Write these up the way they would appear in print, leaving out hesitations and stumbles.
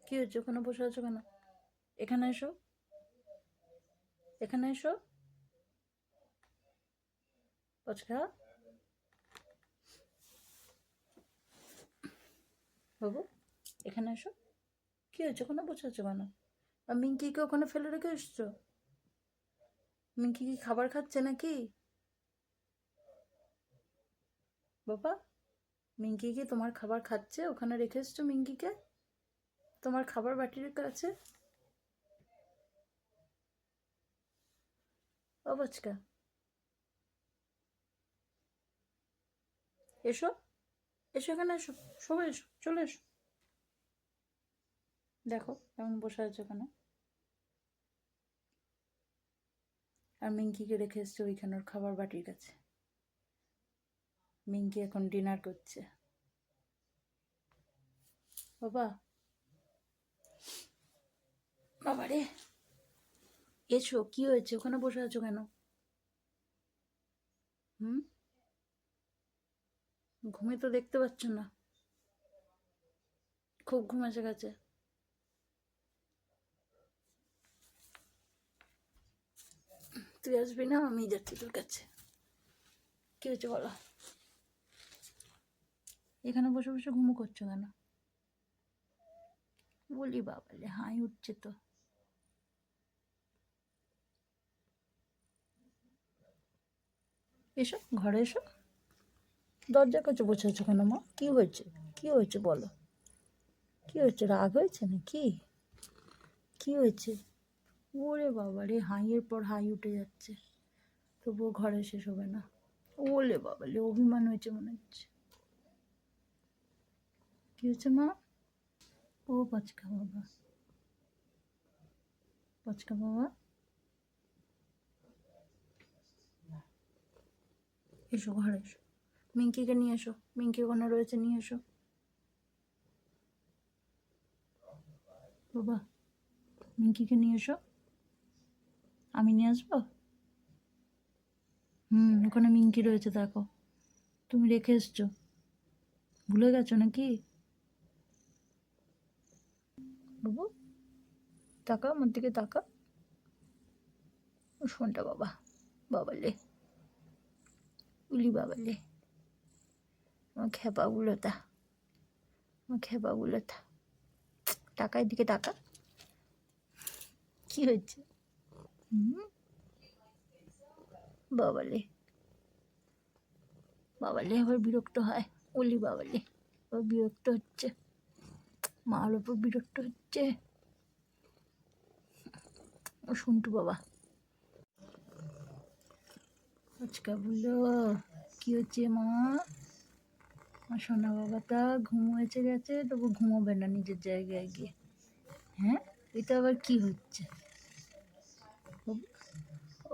কি হয়েছে? ওখানে বসে আছো কেন? এখানে এসো, এখানে এসো। পচকা বাবু, এখানে এসো। কি হয়েছে? ওখানে বসে আছো কেন? আর মিঙ্কিকে ওখানে ফেলে রেখে এসছো? মিঙ্কি কি খাবার খাচ্ছে নাকি বাবা? মিঙ্কি কি তোমার খাবার খাচ্ছে? ওখানে রেখে এসছো মিঙ্কিকে তোমার খাবার বাটির কাছে? ও পচকা, এসো, এসো, এখানে এসো, সবাই এসো, চলে এসো। দেখো কেমন বসে আছে ওখানে। আর মিঙ্কিকে রেখে এসছে ওইখানে ওর খাবার বাটির কাছে। মিঙ্কি এখন ডিনার করছে। বাবা, বাবা রে, এসো। কি হয়েছে? ওখানে বসে আছো কেন? হুম, ঘুমিয়ে তো দেখতে পাচ্ছ না। খুব ঘুম এসে গেছে। তুই আসবি না? আমি যাচ্ছি তোর কাছে। কি হয়েছে বলো? এখানে বসে বসে ঘুমো করছো কেন? বলি বাবালে, হাই উঠছে তো। এসো, ঘরে এসো। দরজার কাছে বসে আছো কেন মা? কি হয়েছে? কি হয়েছে বলো? কি হয়েছে? রাগ হয়েছে নাকি? কি হয়েছে? ওরে বাবা রে, হাইয়ের পর হাই উঠে যাচ্ছে, তবুও ঘরে শেষ হবে না। ওলে বাবালে, অভিমান হয়েছে মনে হচ্ছে। কি হয়েছে মা? ও পচকা বাবা, পচকা বাবা, এসো ঘরে এসো। মিঙ্কিকে নিয়ে এসো, মিঙ্কি ওখানে রয়েছে, নিয়ে এসো বাবা। মিঙ্কিকে নিয়ে এসো। আমি নিয়ে আসবো? ওখানে মিঙ্কি রয়েছে, দেখো। তুমি রেখে এসছো, ভুলে গেছো নাকি বাবু? তাকা আমার দিকে, তাকা। ও শোনটা বাবা, বাবালে, উলি বাবালে, আমার খেপাগুলো তা, আমার খেপাগুলো তা। টাকা এদিকে, টাকা। কি হয়েছে? হুম, বাবালে, বাবালে আবার বিরক্ত হয়। উলি বাবালে, আবার বিরক্ত হচ্ছে, মার ওপর বিরক্ত হচ্ছে। ও সন্টু বাবা, আজকা বললো কি হচ্ছে মা? আমার সোনা বাবাটা ঘুম হয়েছে গেছে, তবু ঘুমোবে না নিজের জায়গায় গিয়ে। হ্যাঁ, এটা আবার কি হচ্ছে?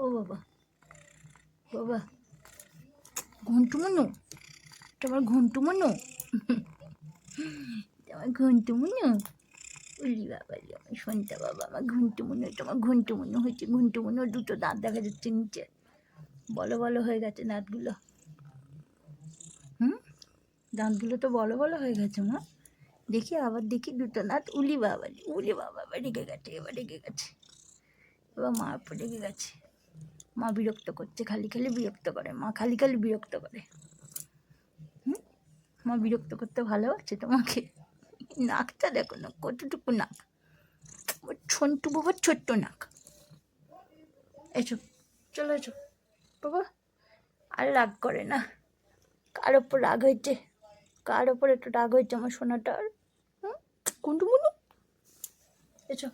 ও বাবা, বাবা, ঘন্টু মনু, তোমার ঘন্টু মনু, তোমার ঘন্টু মনু। উলি বাবা, আমার সন্তা বাবা, আমার ঘন্টু মনু, তোমার ঘন্টু মনু হয়েছে। ঘন্টু মনু, দুটো দাঁত দেখা যাচ্ছে নিচে, বলো বলো হয়ে গেছে দাঁতগুলো। দাঁতগুলো তো বলো বলো হয়ে গেছে মা। দেখি আবার, দেখি দুটো দাঁত। উলি বাবা, উলি বাবা, এবার রেগে গেছে, এবার রেগে গেছে, এবার মার উপর রেগে গেছে। মা বিরক্ত করছে, খালি খালি বিরক্ত করে, মা খালি খালি বিরক্ত করে। মা বিরক্ত করতে ভালোবাসে তোমাকে। নাকটা দেখো না, কতটুকু নাক, ছন্টু বাবার ছোট্ট নাক। এসো, চলো এসো বাবা। আর রাগ করে না। কার ওপর রাগ হয়েছে? কার ওপর একটু রাগ হয়েছে আমার সোনাটার? কুন্টু মুনু, এসো।